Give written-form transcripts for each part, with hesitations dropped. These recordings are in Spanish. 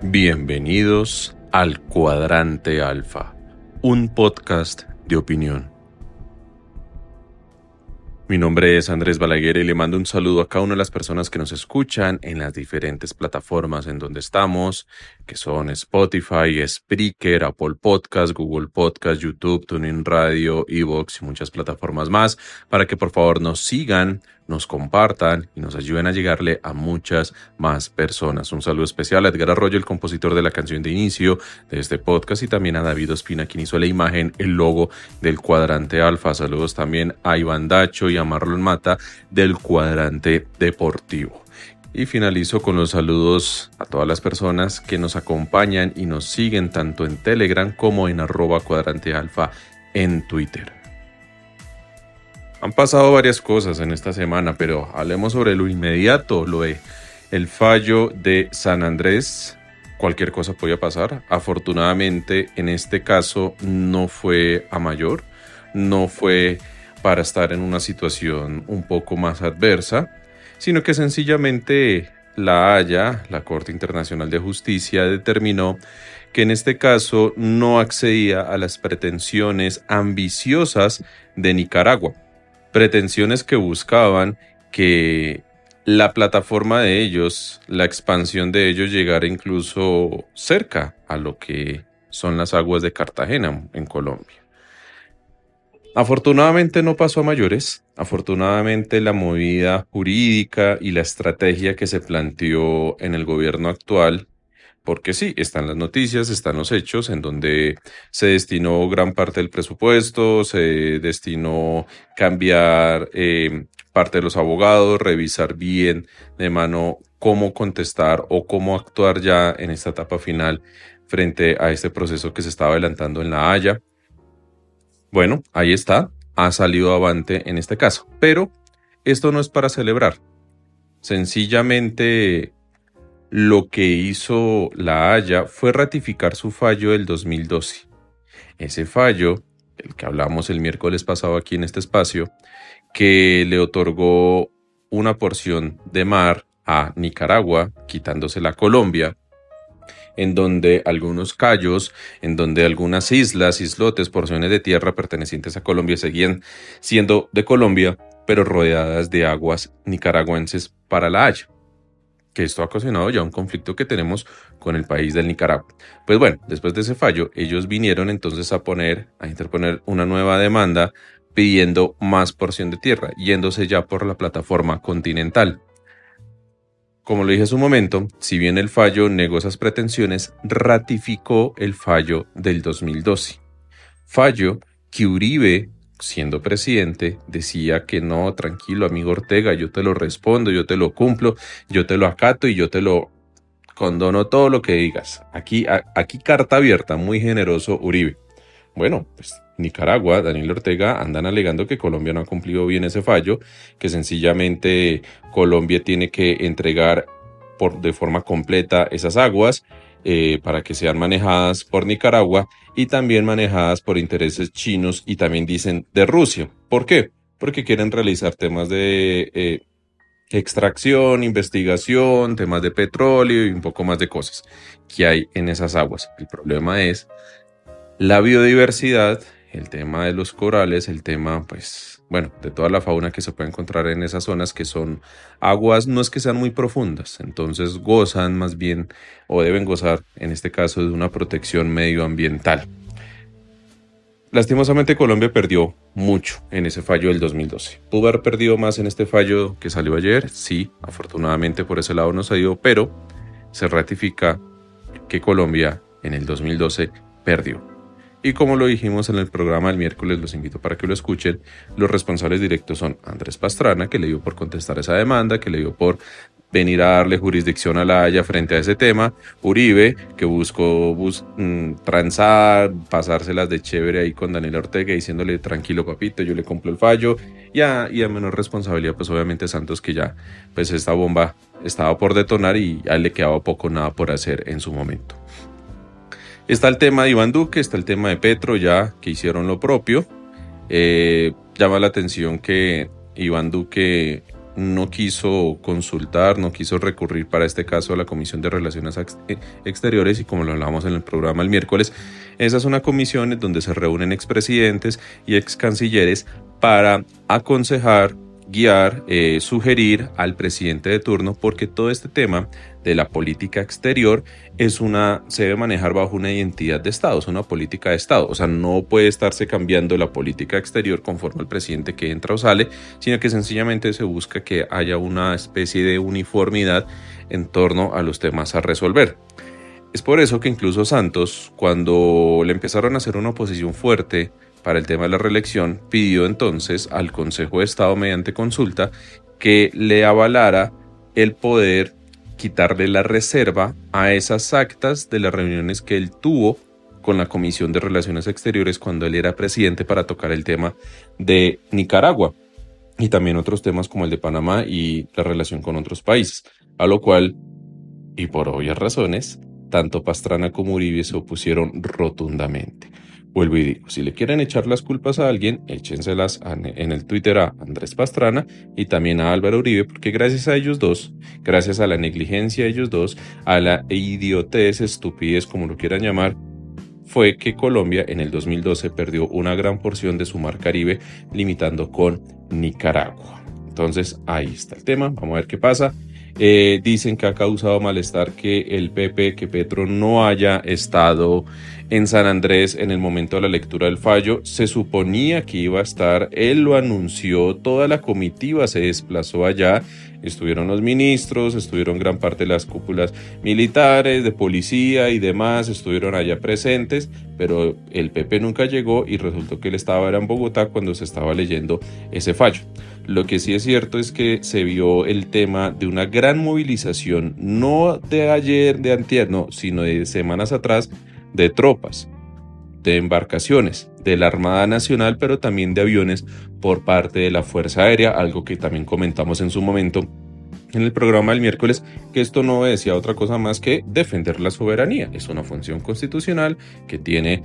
Bienvenidos al Cuadrante Alfa, un podcast de opinión. Mi nombre es Andrés Balaguer y le mando un saludo a cada una de las personas que nos escuchan en las diferentes plataformas en donde estamos, que son Spotify, Spreaker, Apple Podcast, Google Podcast, YouTube, TuneIn Radio, iVoox y muchas plataformas más, para que por favor nos sigan, nos compartan y nos ayuden a llegarle a muchas más personas. Un saludo especial a Edgar Arroyo, el compositor de la canción de inicio de este podcast, y también a David Ospina, quien hizo la imagen, el logo del Cuadrante Alfa. Saludos también a Iván Dacho y a Marlon Mata del Cuadrante Deportivo. Y finalizo con los saludos a todas las personas que nos acompañan y nos siguen tanto en Telegram como en @cuadrantealfa en Twitter. Han pasado varias cosas en esta semana, pero hablemos sobre lo inmediato, lo de el fallo de San Andrés. Cualquier cosa podía pasar. Afortunadamente, en este caso no fue a mayor, no fue para estar en una situación un poco más adversa, sino que sencillamente La Haya, la Corte Internacional de Justicia, determinó que en este caso no accedía a las pretensiones ambiciosas de Nicaragua. Pretensiones que buscaban que la plataforma de ellos, la expansión de ellos, llegara incluso cerca a lo que son las aguas de Cartagena en Colombia. Afortunadamente no pasó a mayores. Afortunadamente la movida jurídica y la estrategia que se planteó en el gobierno actual, porque sí, están las noticias, están los hechos en donde se destinó gran parte del presupuesto, se destinó cambiar parte de los abogados, revisar bien de mano cómo contestar o cómo actuar ya en esta etapa final frente a este proceso que se estaba adelantando en La Haya. Bueno, ahí está, ha salido avante en este caso, pero esto no es para celebrar. Sencillamente lo que hizo La Haya fue ratificar su fallo del 2012. Ese fallo, del que hablamos el miércoles pasado aquí en este espacio, que le otorgó una porción de mar a Nicaragua, quitándosela a Colombia, en donde algunos cayos, en donde algunas islas, islotes, porciones de tierra pertenecientes a Colombia seguían siendo de Colombia, pero rodeadas de aguas nicaragüenses para La Haya, que esto ha ocasionado ya un conflicto que tenemos con el país del Nicaragua. Pues bueno, después de ese fallo, ellos vinieron entonces a interponer una nueva demanda pidiendo más porción de tierra, yéndose ya por la plataforma continental. Como lo dije hace un momento, si bien el fallo negó esas pretensiones, ratificó el fallo del 2012. Fallo que Uribe, siendo presidente, decía que no, tranquilo, amigo Ortega, yo te lo respondo, yo te lo cumplo, yo te lo acato y yo te lo condono todo lo que digas. Aquí carta abierta, muy generoso Uribe. Bueno, pues Nicaragua, Daniel Ortega, andan alegando que Colombia no ha cumplido bien ese fallo, que sencillamente Colombia tiene que entregar de forma completa esas aguas para que sean manejadas por Nicaragua y también manejadas por intereses chinos y también dicen de Rusia. ¿Por qué? Porque quieren realizar temas de extracción, investigación, temas de petróleo y un poco más de cosas que hay en esas aguas. El problema es la biodiversidad, el tema de los corales, el tema, pues, bueno, de toda la fauna que se puede encontrar en esas zonas, que son aguas, no es que sean muy profundas, entonces gozan más bien, o deben gozar, en este caso, de una protección medioambiental. Lastimosamente Colombia perdió mucho en ese fallo del 2012. ¿Pudo haber perdido más en este fallo que salió ayer? Sí, afortunadamente por ese lado no se dio, pero se ratifica que Colombia en el 2012 perdió. Y como lo dijimos en el programa del miércoles, los invito para que lo escuchen, los responsables directos son Andrés Pastrana, que le dio por contestar esa demanda, que le dio por venir a darle jurisdicción a La Haya frente a ese tema, Uribe, que buscó transar, pasárselas de chévere ahí con Daniel Ortega, diciéndole tranquilo papito, yo le cumplo el fallo, y a menor responsabilidad pues obviamente Santos, que ya pues esta bomba estaba por detonar y a él le quedaba poco nada por hacer en su momento. Está el tema de Iván Duque, está el tema de Petro, ya que hicieron lo propio. Llama la atención que Iván Duque no quiso consultar, no quiso recurrir para este caso a la Comisión de Relaciones Exteriores, y como lo hablábamos en el programa el miércoles, esa es una comisión en donde se reúnen expresidentes y excancilleres para aconsejar, guiar, sugerir al presidente de turno, porque todo este tema de la política exterior se debe manejar bajo una identidad de Estado, es una política de Estado. O sea, no puede estarse cambiando la política exterior conforme el presidente que entra o sale, sino que sencillamente se busca que haya una especie de uniformidad en torno a los temas a resolver. Es por eso que incluso Santos, cuando le empezaron a hacer una oposición fuerte para el tema de la reelección, pidió entonces al Consejo de Estado mediante consulta que le avalara el poder quitarle la reserva a esas actas de las reuniones que él tuvo con la Comisión de Relaciones Exteriores cuando él era presidente, para tocar el tema de Nicaragua y también otros temas como el de Panamá y la relación con otros países, a lo cual, y por obvias razones, tanto Pastrana como Uribe se opusieron rotundamente. Vuelvo y digo, si le quieren echar las culpas a alguien, échenselas en el Twitter a Andrés Pastrana y también a Álvaro Uribe, porque gracias a ellos dos, gracias a la negligencia de ellos dos, a la idiotez, estupidez, como lo quieran llamar, fue que Colombia en el 2012 perdió una gran porción de su mar Caribe, limitando con Nicaragua. Entonces, ahí está el tema, vamos a ver qué pasa. Dicen que ha causado malestar que el PP, que Petro no haya estado en San Andrés en el momento de la lectura del fallo. Se suponía que iba a estar, él lo anunció, toda la comitiva se desplazó allá, estuvieron los ministros, estuvieron gran parte de las cúpulas militares, de policía y demás, estuvieron allá presentes, pero el PP nunca llegó y resultó que él estaba en Bogotá cuando se estaba leyendo ese fallo. Lo que sí es cierto es que se vio el tema de una gran movilización, no de ayer, de antier, no, sino de semanas atrás, de tropas, de embarcaciones, de la Armada Nacional, pero también de aviones por parte de la Fuerza Aérea, algo que también comentamos en su momento en el programa del miércoles, que esto no decía otra cosa más que defender la soberanía. Es una función constitucional que tiene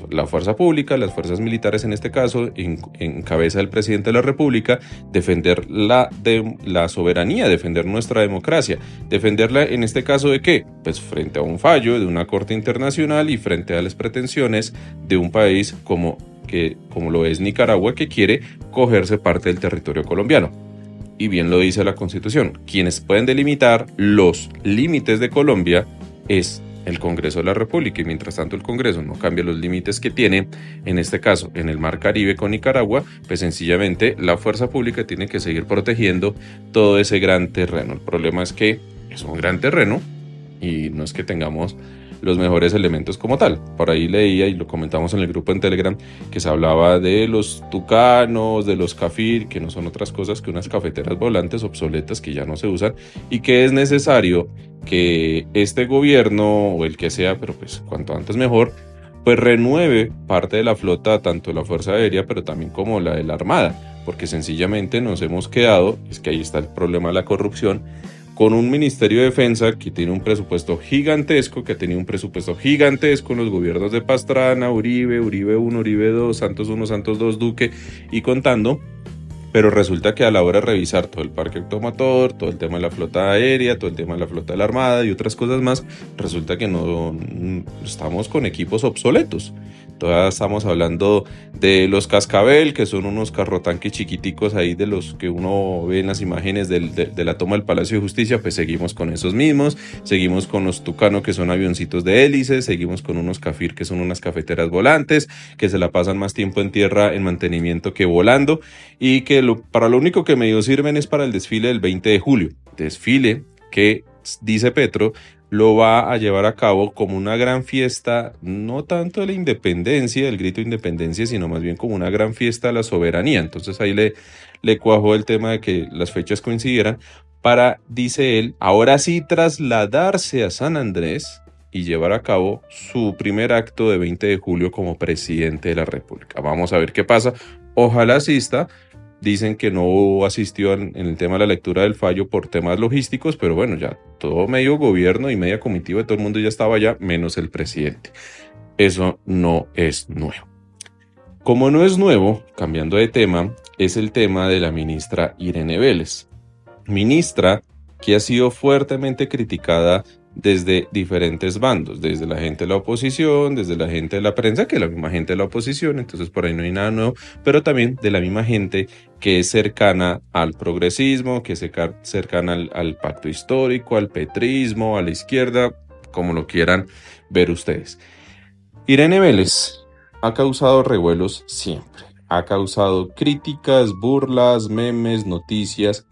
la fuerza pública, las fuerzas militares en este caso, en cabeza del presidente de la República, defender la soberanía, defender nuestra democracia. ¿Defenderla en este caso de qué? Pues frente a un fallo de una corte internacional y frente a las pretensiones de un país como lo es Nicaragua, que quiere cogerse parte del territorio colombiano. Y bien lo dice la Constitución, quienes pueden delimitar los límites de Colombia es el Congreso de la República, y mientras tanto el Congreso no cambia los límites que tiene, en este caso en el Mar Caribe con Nicaragua, pues sencillamente la fuerza pública tiene que seguir protegiendo todo ese gran terreno. El problema es que es un gran terreno y no es que tengamos los mejores elementos como tal. Por ahí leía, y lo comentamos en el grupo en Telegram, que se hablaba de los tucanos, de los cafir, que no son otras cosas que unas cafeteras volantes obsoletas que ya no se usan, y que es necesario que este gobierno, o el que sea, pero pues cuanto antes mejor, pues renueve parte de la flota, tanto de la Fuerza Aérea, pero también como la de la Armada, porque sencillamente nos hemos quedado, es que ahí está el problema de la corrupción, con un Ministerio de Defensa que tiene un presupuesto gigantesco, que ha tenido un presupuesto gigantesco en los gobiernos de Pastrana, Uribe 1, Uribe 2, Santos 1, Santos 2, Duque y contando, pero resulta que a la hora de revisar todo el parque automotor, todo el tema de la flota aérea, todo el tema de la flota de la Armada y otras cosas más, resulta que no estamos con equipos obsoletos. Todavía estamos hablando de los Cascabel, que son unos carrotanques chiquiticos ahí de los que uno ve en las imágenes de la toma del Palacio de Justicia. Pues seguimos con esos mismos, seguimos con los Tucano, que son avioncitos de hélices, seguimos con unos Cafir, que son unas cafeteras volantes, que se la pasan más tiempo en tierra en mantenimiento que volando, y que para lo único que medio sirven es para el desfile del 20 de julio. Desfile que, dice Petro, lo va a llevar a cabo como una gran fiesta, no tanto de la independencia, del grito de independencia, sino más bien como una gran fiesta de la soberanía. Entonces ahí le cuajó el tema de que las fechas coincidieran para, dice él, ahora sí trasladarse a San Andrés y llevar a cabo su primer acto de 20 de julio como presidente de la República. Vamos a ver qué pasa. Ojalá asista. Dicen que no asistió en el tema de la lectura del fallo por temas logísticos, pero bueno, ya todo medio gobierno y media comitiva de todo el mundo ya estaba allá, menos el presidente. Eso no es nuevo. Como no es nuevo, cambiando de tema, es el tema de la ministra Irene Vélez. ministra que ha sido fuertemente criticada desde diferentes bandos, desde la gente de la oposición, desde la gente de la prensa, que es la misma gente de la oposición, entonces por ahí no hay nada nuevo, pero también de la misma gente que es cercana al progresismo, que es cercana al pacto histórico, al petrismo, a la izquierda, como lo quieran ver ustedes. Irene Vélez ha causado revuelos siempre, ha causado críticas, burlas, memes, noticias,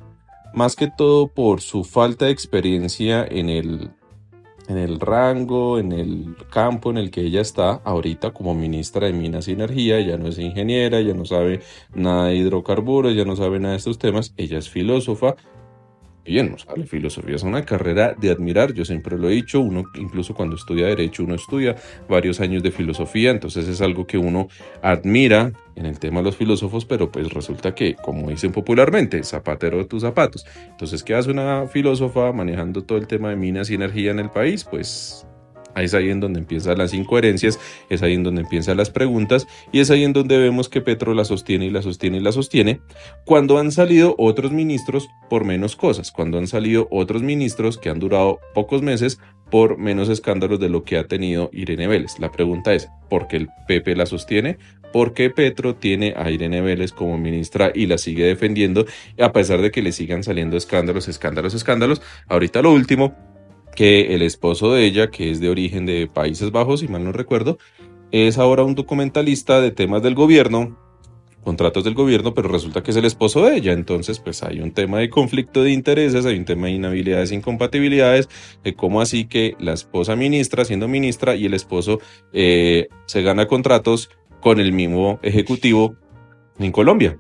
más que todo por su falta de experiencia en el rango, en el campo en el que ella está ahorita como ministra de Minas y Energía. Ella no es ingeniera, ella no sabe nada de hidrocarburos, ella no sabe nada de estos temas, ella es filósofa. Bien, o sea, la filosofía es una carrera de admirar, yo siempre lo he dicho, uno incluso cuando estudia Derecho, uno estudia varios años de filosofía, entonces es algo que uno admira en el tema de los filósofos, pero pues resulta que, como dicen popularmente, zapatero de tus zapatos. Entonces, ¿qué hace una filósofa manejando todo el tema de minas y energía en el país? Pues es ahí en donde empiezan las incoherencias, es ahí en donde empiezan las preguntas y es ahí en donde vemos que Petro la sostiene y la sostiene y la sostiene cuando han salido otros ministros por menos cosas, cuando han salido otros ministros que han durado pocos meses por menos escándalos de lo que ha tenido Irene Vélez. La pregunta es, ¿por qué el PP la sostiene? ¿Por qué Petro tiene a Irene Vélez como ministra y la sigue defendiendo a pesar de que le sigan saliendo escándalos, escándalos, escándalos? Ahorita lo último, que el esposo de ella, que es de origen de Países Bajos, si mal no recuerdo, es ahora un documentalista de temas del gobierno, contratos del gobierno, pero resulta que es el esposo de ella. Entonces, pues hay un tema de conflicto de intereses, hay un tema de inhabilidades, incompatibilidades, de cómo así que la esposa ministra, siendo ministra, y el esposo se gana contratos con el mismo ejecutivo en Colombia.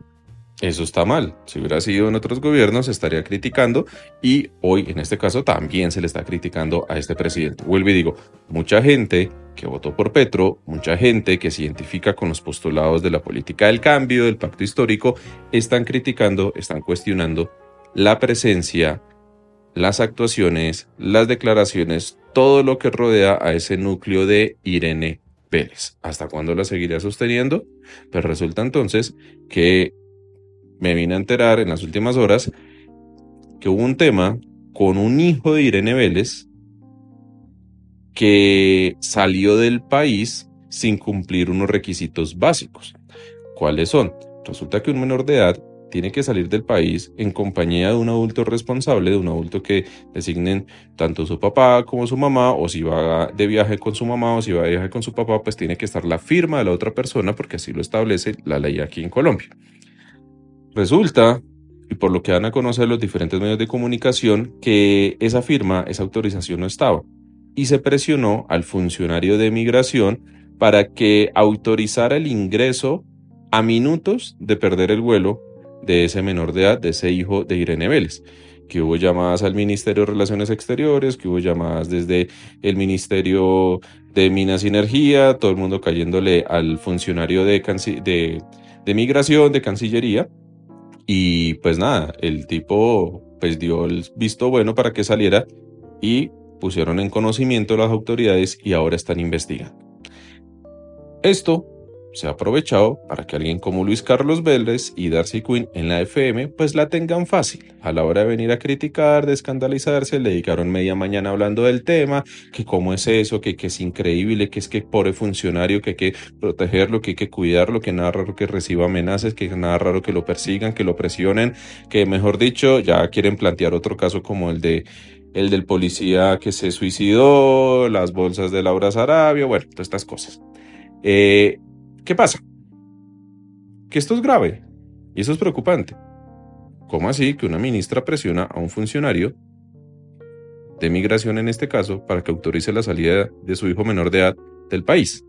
Eso está mal. Si hubiera sido en otros gobiernos, se estaría criticando y hoy, en este caso, también se le está criticando a este presidente. Vuelvo y digo, mucha gente que votó por Petro, mucha gente que se identifica con los postulados de la política del cambio, del pacto histórico, están criticando, están cuestionando la presencia, las actuaciones, las declaraciones, todo lo que rodea a ese núcleo de Irene Vélez. ¿Hasta cuándo la seguirá sosteniendo? Pues resulta entonces que me vine a enterar en las últimas horas que hubo un tema con un hijo de Irene Vélez que salió del país sin cumplir unos requisitos básicos. ¿Cuáles son? Resulta que un menor de edad tiene que salir del país en compañía de un adulto responsable, de un adulto que designen tanto su papá como su mamá, o si va de viaje con su mamá o si va de viaje con su papá, pues tiene que estar la firma de la otra persona porque así lo establece la ley aquí en Colombia. Resulta, y por lo que dan a conocer los diferentes medios de comunicación, que esa firma, esa autorización no estaba. Y se presionó al funcionario de migración para que autorizara el ingreso a minutos de perder el vuelo de ese menor de edad, de ese hijo de Irene Vélez. Que hubo llamadas al Ministerio de Relaciones Exteriores, que hubo llamadas desde el Ministerio de Minas y Energía, todo el mundo cayéndole al funcionario de migración, de Cancillería. Y pues nada, el tipo pues dio el visto bueno para que saliera y pusieron en conocimiento a las autoridades y ahora están investigando. Esto se ha aprovechado para que alguien como Luis Carlos Vélez y Darcy Quinn en la FM pues la tengan fácil. A la hora de venir a criticar, de escandalizarse, le dedicaron media mañana hablando del tema, que cómo es eso, que es increíble, que es que pobre funcionario, que hay que protegerlo, que hay que cuidarlo, que nada raro que reciba amenazas, que nada raro que lo persigan, que lo presionen, que mejor dicho ya quieren plantear otro caso como el del policía que se suicidó, las bolsas de Laura Sarabia, bueno, todas estas cosas. ¿Qué pasa? Que esto es grave y eso es preocupante. ¿Cómo así que una ministra presiona a un funcionario de migración en este caso para que autorice la salida de su hijo menor de edad del país?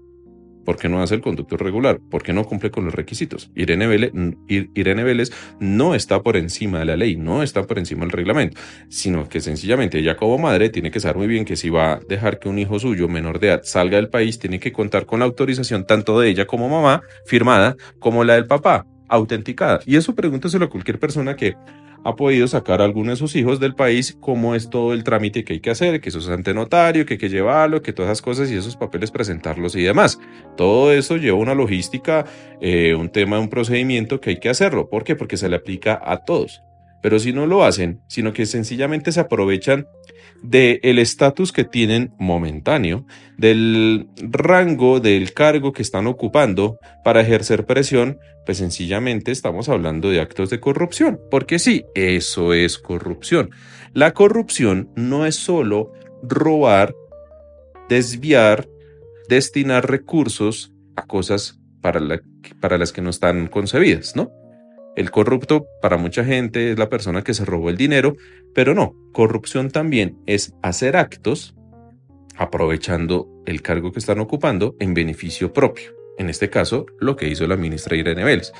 ¿Por qué no hace el conducto regular? ¿Por qué no cumple con los requisitos? Irene Vélez no está por encima de la ley, no está por encima del reglamento, sino que sencillamente ella como madre tiene que saber muy bien que si va a dejar que un hijo suyo menor de edad salga del país, tiene que contar con la autorización tanto de ella como mamá, firmada, como la del papá, autenticada. Y eso pregúntaselo a cualquier persona que ha podido sacar a alguno de sus hijos del país, cómo es todo el trámite que hay que hacer, que eso es ante notario, que hay que llevarlo, que todas esas cosas y esos papeles presentarlos y demás. Todo eso lleva una logística, un tema, un procedimiento que hay que hacerlo. ¿Por qué? Porque se le aplica a todos. Pero si no lo hacen, sino que sencillamente se aprovechan del estatus que tienen momentáneo, del rango, del cargo que están ocupando para ejercer presión, pues sencillamente estamos hablando de actos de corrupción. Porque sí, eso es corrupción. La corrupción no es solo robar, desviar, destinar recursos a cosas para las que no están concebidas, ¿no? El corrupto para mucha gente es la persona que se robó el dinero, pero no, corrupción también es hacer actos aprovechando el cargo que están ocupando en beneficio propio. En este caso, lo que hizo la ministra Irene Vélez,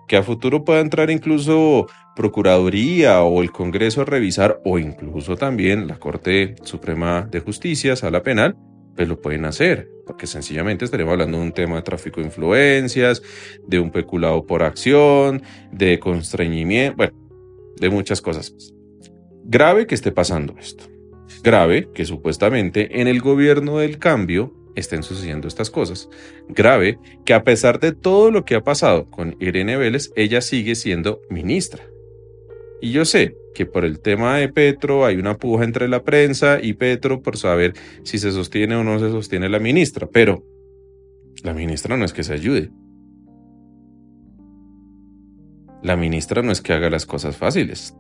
que a futuro pueda entrar incluso Procuraduría o el Congreso a revisar, o incluso también la Corte Suprema de Justicia, Sala Penal, pues lo pueden hacer, porque sencillamente estaremos hablando de un tema de tráfico de influencias, de un peculado por acción, de constreñimiento, bueno, de muchas cosas. Grave que esté pasando esto. Grave que supuestamente en el gobierno del cambio estén sucediendo estas cosas. Grave que a pesar de todo lo que ha pasado con Irene Vélez, ella sigue siendo ministra. Y yo sé que por el tema de Petro hay una puja entre la prensa y Petro por saber si se sostiene o no se sostiene la ministra, pero la ministra no es que se ayude. La ministra no es que haga las cosas fáciles.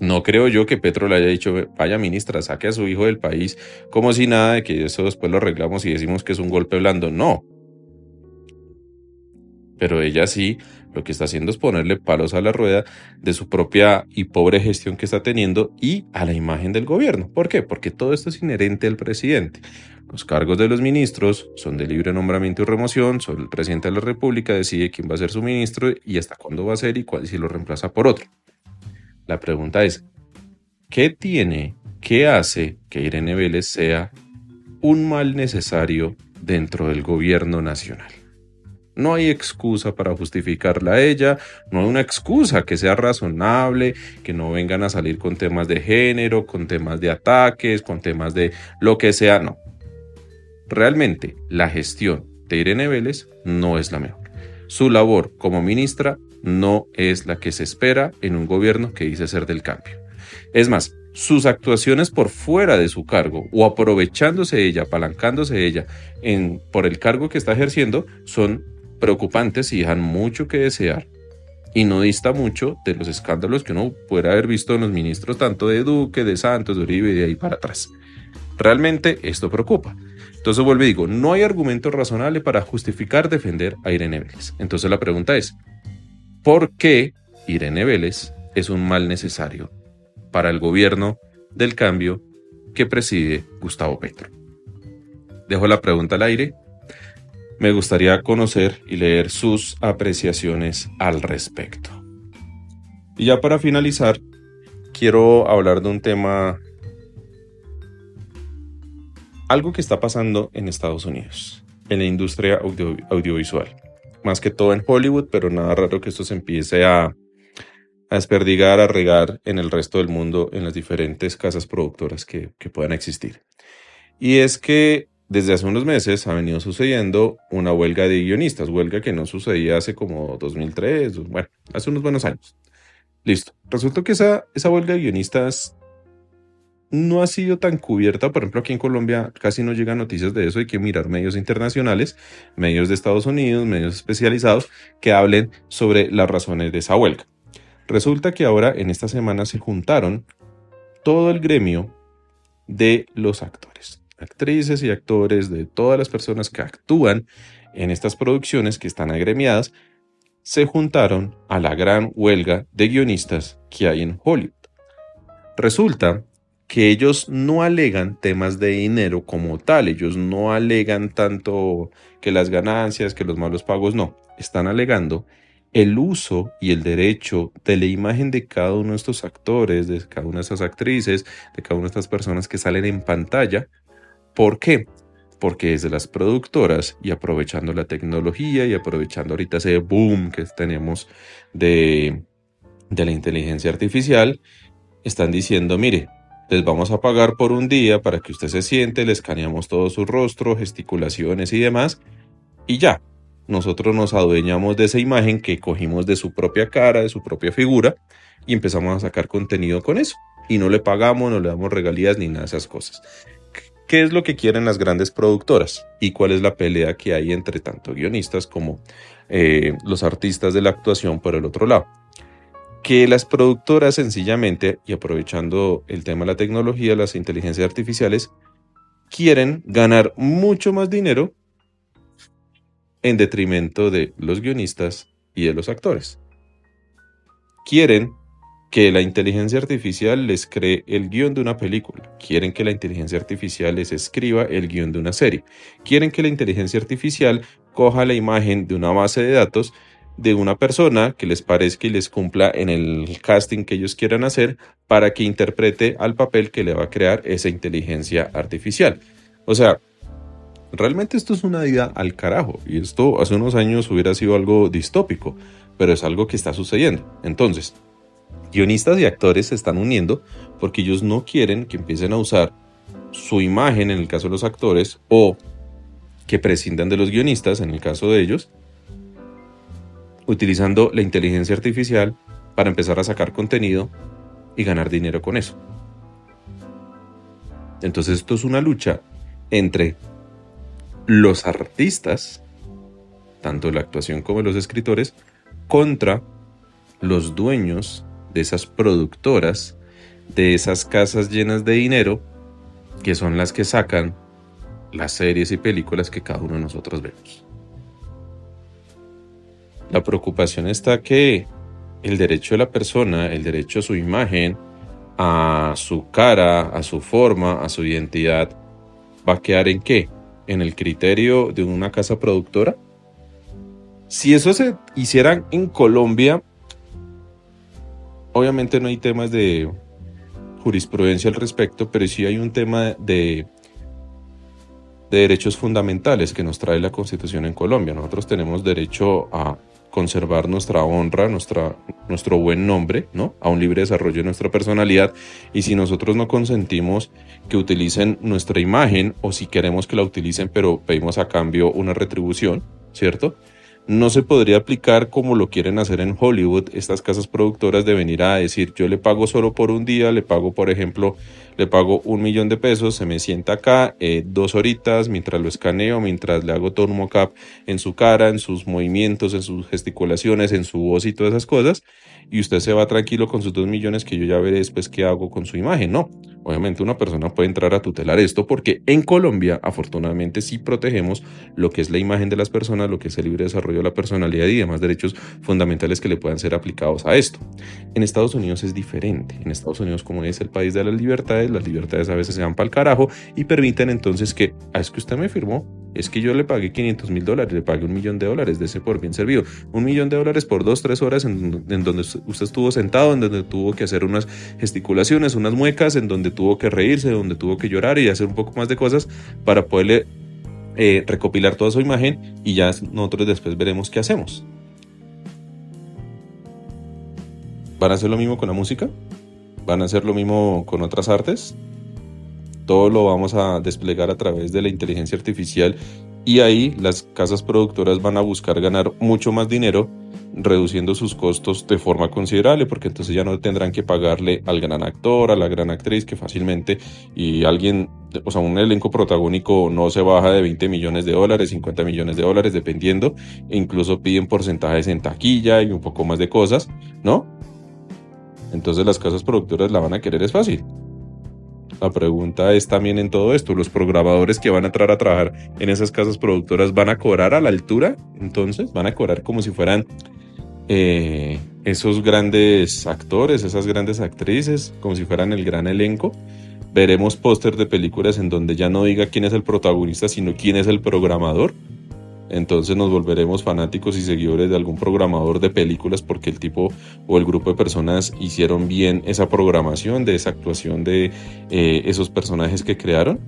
No creo yo que Petro le haya dicho, vaya ministra, saque a su hijo del país como si nada, de que eso después lo arreglamos y decimos que es un golpe blando. No. Pero ella sí, lo que está haciendo es ponerle palos a la rueda de su propia y pobre gestión que está teniendo y a la imagen del gobierno. ¿Por qué? Porque todo esto es inherente al presidente. Los cargos de los ministros son de libre nombramiento y remoción, solo el presidente de la República decide quién va a ser su ministro y hasta cuándo va a ser y si lo reemplaza por otro. La pregunta es, ¿qué tiene, qué hace que Irene Vélez sea un mal necesario dentro del gobierno nacional? No hay excusa para justificarla a ella, no hay una excusa que sea razonable, que no vengan a salir con temas de género, con temas de ataques, con temas de lo que sea, no. Realmente la gestión de Irene Vélez no es la mejor. Su labor como ministra no es la que se espera en un gobierno que dice ser del cambio. Es más, sus actuaciones por fuera de su cargo o aprovechándose ella, apalancándose ella por el cargo que está ejerciendo son preocupantes y dejan mucho que desear y no dista mucho de los escándalos que uno pudiera haber visto en los ministros tanto de Duque, de Santos, de Uribe y de ahí para atrás. Realmente esto preocupa. Entonces vuelvo y digo, no hay argumento razonable para justificar defender a Irene Vélez. Entonces la pregunta es, ¿por qué Irene Vélez es un mal necesario para el gobierno del cambio que preside Gustavo Petro? Dejo la pregunta al aire. Me gustaría conocer y leer sus apreciaciones al respecto. Y ya para finalizar, quiero hablar de un tema, algo que está pasando en Estados Unidos, en la industria audiovisual. Más que todo en Hollywood, pero nada raro que esto se empiece a desperdigar, a regar en el resto del mundo, en las diferentes casas productoras que puedan existir. Y es que desde hace unos meses ha venido sucediendo una huelga de guionistas, huelga que no sucedía hace como 2003, bueno, hace unos buenos años. Listo. Resulta que esa huelga de guionistas no ha sido tan cubierta. Por ejemplo, aquí en Colombia casi no llegan noticias de eso. Hay que mirar medios internacionales, medios de Estados Unidos, medios especializados que hablen sobre las razones de esa huelga. Resulta que ahora en esta semana se juntaron todo el gremio de los actores, actrices y actores, de todas las personas que actúan en estas producciones que están agremiadas, se juntaron a la gran huelga de guionistas que hay en Hollywood. Resulta que ellos no alegan temas de dinero como tal, ellos no alegan tanto que las ganancias, que los malos pagos, no, están alegando el uso y el derecho de la imagen de cada uno de estos actores, de cada una de estas actrices, de cada una de estas personas que salen en pantalla. ¿Por qué? Porque desde las productoras y aprovechando la tecnología y aprovechando ahorita ese boom que tenemos de la inteligencia artificial, están diciendo, mire, les vamos a pagar por un día para que usted se siente, le escaneamos todo su rostro, gesticulaciones y demás, y ya. Nosotros nos adueñamos de esa imagen que cogimos de su propia cara, de su propia figura, y empezamos a sacar contenido con eso. Y no le pagamos, no le damos regalías ni nada de esas cosas. ¿Qué es lo que quieren las grandes productoras? ¿Y cuál es la pelea que hay entre tanto guionistas como los artistas de la actuación por el otro lado? Que las productoras sencillamente, y aprovechando el tema de la tecnología, las inteligencias artificiales, quieren ganar mucho más dinero en detrimento de los guionistas y de los actores. Quieren que la inteligencia artificial les cree el guión de una película. Quieren que la inteligencia artificial les escriba el guión de una serie. Quieren que la inteligencia artificial coja la imagen de una base de datos de una persona que les parezca y les cumpla en el casting que ellos quieran hacer para que interprete al papel que le va a crear esa inteligencia artificial. O sea, realmente esto es una idea al carajo y esto hace unos años hubiera sido algo distópico, pero es algo que está sucediendo. Entonces, guionistas y actores se están uniendo porque ellos no quieren que empiecen a usar su imagen en el caso de los actores o que prescindan de los guionistas en el caso de ellos, utilizando la inteligencia artificial para empezar a sacar contenido y ganar dinero con eso. Entonces esto es una lucha entre los artistas, tanto la actuación como los escritores, contra los dueños de esas productoras, de esas casas llenas de dinero, que son las que sacan las series y películas que cada uno de nosotros vemos. La preocupación está que el derecho de la persona, el derecho a su imagen, a su cara, a su forma, a su identidad, ¿va a quedar en qué? ¿En el criterio de una casa productora? Si eso se hiciera en Colombia, obviamente no hay temas de jurisprudencia al respecto, pero sí hay un tema de derechos fundamentales que nos trae la Constitución en Colombia. Nosotros tenemos derecho a conservar nuestra honra, nuestro buen nombre, ¿no? A un libre desarrollo de nuestra personalidad, y si nosotros no consentimos que utilicen nuestra imagen, o si queremos que la utilicen pero pedimos a cambio una retribución, ¿cierto? No se podría aplicar como lo quieren hacer en Hollywood, estas casas productoras, de venir a decir: yo le pago solo por un día, le pago, por ejemplo, le pago $1.000.000, se me sienta acá 2 horitas mientras lo escaneo, mientras le hago todo un mock-up en su cara, en sus movimientos, en sus gesticulaciones, en su voz y todas esas cosas, y usted se va tranquilo con sus 2 millones que yo ya veré después qué hago con su imagen. No, obviamente una persona puede entrar a tutelar esto porque en Colombia afortunadamente sí protegemos lo que es la imagen de las personas, lo que es el libre desarrollo de la personalidad y demás derechos fundamentales que le puedan ser aplicados a esto. En Estados Unidos es diferente. En Estados Unidos, como es el país de las libertades a veces se van para el carajo y permiten entonces que, es que usted me firmó, es que yo le pagué $500.000, le pagué $1.000.000 de ese por bien servido. $1.000.000 por 2-3 horas en donde usted estuvo sentado, en donde tuvo que hacer unas gesticulaciones, unas muecas, en donde tuvo que reírse, donde tuvo que llorar y hacer un poco más de cosas para poderle recopilar toda su imagen, y ya nosotros después veremos qué hacemos. ¿Van a hacer lo mismo con la música? ¿Van a hacer lo mismo con otras artes? Todo lo vamos a desplegar a través de la inteligencia artificial, y ahí las casas productoras van a buscar ganar mucho más dinero, reduciendo sus costos de forma considerable, porque entonces ya no tendrán que pagarle al gran actor, a la gran actriz, que fácilmente, y alguien, o sea, un elenco protagónico no se baja de $20 millones, $50 millones, dependiendo, e incluso piden porcentajes en taquilla y un poco más de cosas, ¿no? Entonces las casas productoras la van a querer, es fácil. La pregunta es también en todo esto, ¿los programadores que van a entrar a trabajar en esas casas productoras van a cobrar a la altura? Entonces, ¿van a cobrar como si fueran esos grandes actores, esas grandes actrices, como si fueran el gran elenco? Veremos póster de películas en donde ya no diga quién es el protagonista, sino quién es el programador. Entonces nos volveremos fanáticos y seguidores de algún programador de películas porque el tipo o el grupo de personas hicieron bien esa programación de esa actuación de esos personajes que crearon,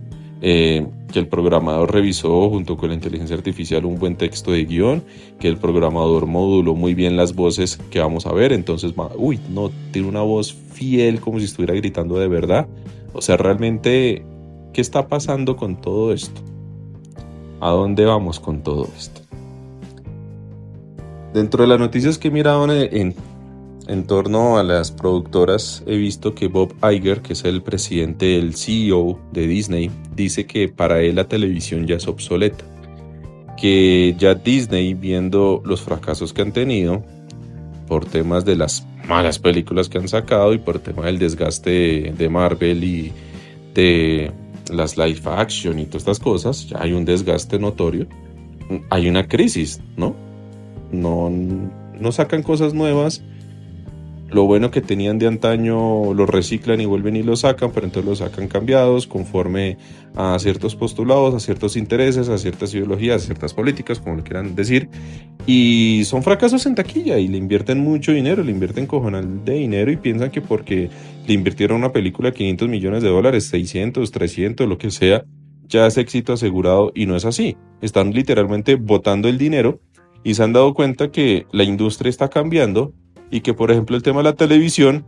que el programador revisó junto con la inteligencia artificial un buen texto de guión, que el programador moduló muy bien las voces que vamos a ver. Entonces, no, tiene una voz fiel como si estuviera gritando de verdad. O sea, realmente, ¿qué está pasando con todo esto? ¿A dónde vamos con todo esto? Dentro de las noticias que he mirado en en torno a las productoras, he visto que Bob Iger, que es el presidente, el CEO de Disney, dice que para él la televisión ya es obsoleta, que ya Disney, viendo los fracasos que han tenido por temas de las malas películas que han sacado y por tema del desgaste de Marvel y de las live action y todas estas cosas, ya hay un desgaste notorio, hay una crisis, ¿no? No sacan cosas nuevas. Lo bueno que tenían de antaño lo reciclan y vuelven y lo sacan, pero entonces lo sacan cambiados conforme a ciertos postulados, a ciertos intereses, a ciertas ideologías, a ciertas políticas, como le quieran decir. Y son fracasos en taquilla y le invierten mucho dinero, le invierten cojonal de dinero y piensan que porque le invirtieron una película de $500 millones, 600, 300, lo que sea, ya es éxito asegurado y no es así. Están literalmente botando el dinero y se han dado cuenta que la industria está cambiando y que, por ejemplo, el tema de la televisión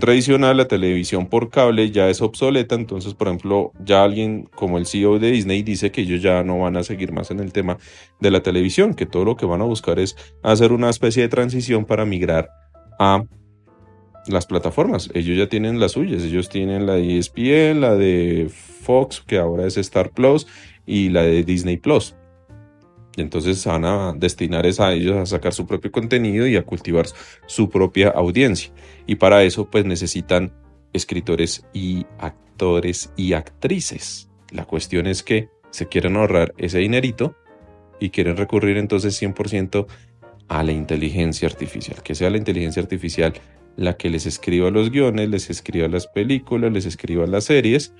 tradicional, la televisión por cable ya es obsoleta. Entonces, por ejemplo, ya alguien como el CEO de Disney dice que ellos ya no van a seguir más en el tema de la televisión, que todo lo que van a buscar es hacer una especie de transición para migrar a las plataformas. Ellos ya tienen las suyas, ellos tienen la de ESPN, la de Fox, que ahora es Star Plus, y la de Disney Plus. Y entonces van a destinar a ellos a sacar su propio contenido y a cultivar su propia audiencia. Y para eso pues necesitan escritores y actores y actrices. La cuestión es que se quieren ahorrar ese dinerito y quieren recurrir entonces 100% a la inteligencia artificial. Que sea la inteligencia artificial la que les escriba los guiones, les escriba las películas, les escriba las series,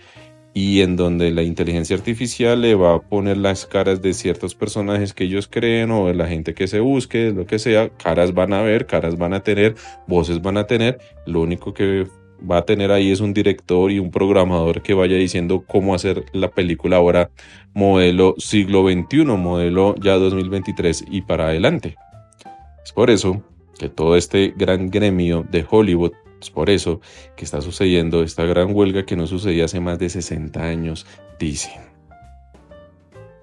y en donde la inteligencia artificial le va a poner las caras de ciertos personajes que ellos creen o de la gente que se busque, lo que sea. Caras van a ver, caras van a tener, voces van a tener. Lo único que va a tener ahí es un director y un programador que vaya diciendo cómo hacer la película ahora modelo siglo XXI, modelo ya 2023 y para adelante. Es por eso que todo este gran gremio de Hollywood, es por eso que está sucediendo esta gran huelga que no sucedía hace más de 60 años, dicen.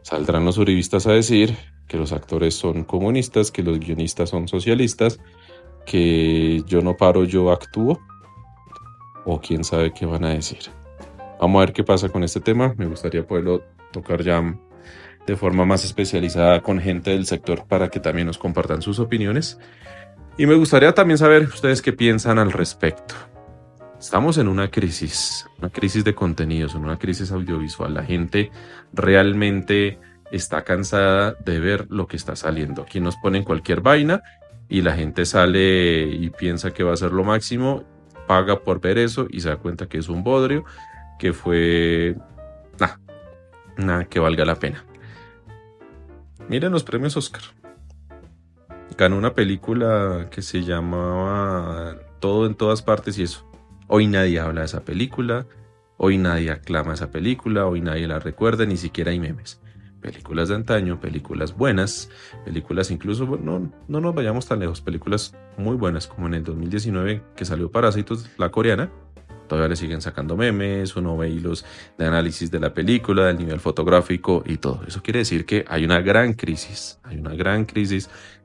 Saldrán los uribistas a decir que los actores son comunistas, que los guionistas son socialistas, que yo no paro, yo actúo, o quién sabe qué van a decir. Vamos a ver qué pasa con este tema. Me gustaría poderlo tocar ya de forma más especializada con gente del sector para que también nos compartan sus opiniones. Y me gustaría también saber ustedes qué piensan al respecto. Estamos en una crisis de contenidos, en una crisis audiovisual. La gente realmente está cansada de ver lo que está saliendo. Aquí nos ponen cualquier vaina y la gente sale y piensa que va a ser lo máximo, paga por ver eso y se da cuenta que es un bodrio, que fue nada que valga la pena. Miren los premios Oscar. Ganó una película que se llamaba Todo en todas partes y eso. Hoy nadie habla de esa película, hoy nadie aclama esa película, hoy nadie la recuerda, ni siquiera hay memes. Películas de antaño, películas buenas, películas incluso, no nos vayamos tan lejos, películas muy buenas, como en el 2019 que salió Parásitos, la coreana. Todavía le siguen sacando memes, uno ve hilos de análisis de la película, del nivel fotográfico y todo. Eso quiere decir que hay una gran crisis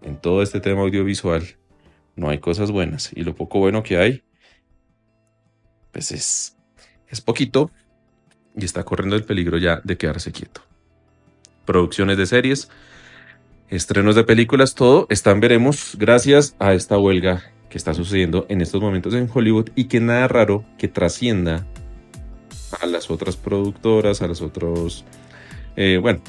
en todo este tema audiovisual. No hay cosas buenas y lo poco bueno que hay, pues es poquito y está corriendo el peligro ya de quedarse quieto. Producciones de series, estrenos de películas, todo están veremos gracias a esta huelga que está sucediendo en estos momentos en Hollywood y que nada raro que trascienda a las otras productoras, a los otros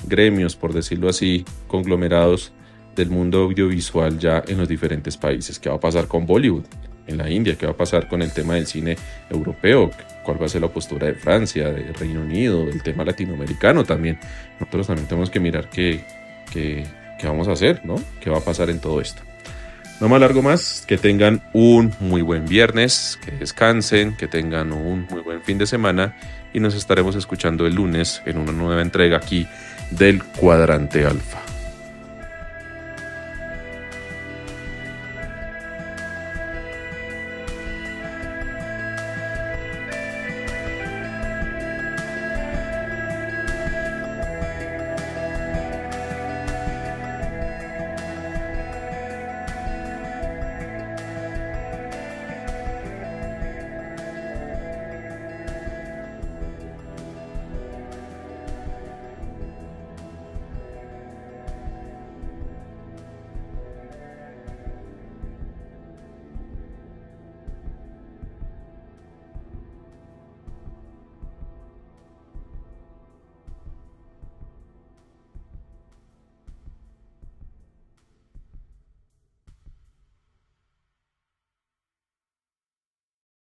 gremios, por decirlo así, conglomerados del mundo audiovisual ya en los diferentes países. ¿Qué va a pasar con Bollywood en la India? ¿Qué va a pasar con el tema del cine europeo? ¿Cuál va a ser la postura de Francia, de Reino Unido, del tema latinoamericano también? Nosotros también tenemos que mirar qué vamos a hacer, ¿no? ¿Qué va a pasar en todo esto? No me alargo más, que tengan un muy buen viernes, que descansen, que tengan un muy buen fin de semana y nos estaremos escuchando el lunes en una nueva entrega aquí del Cuadrante Alfa.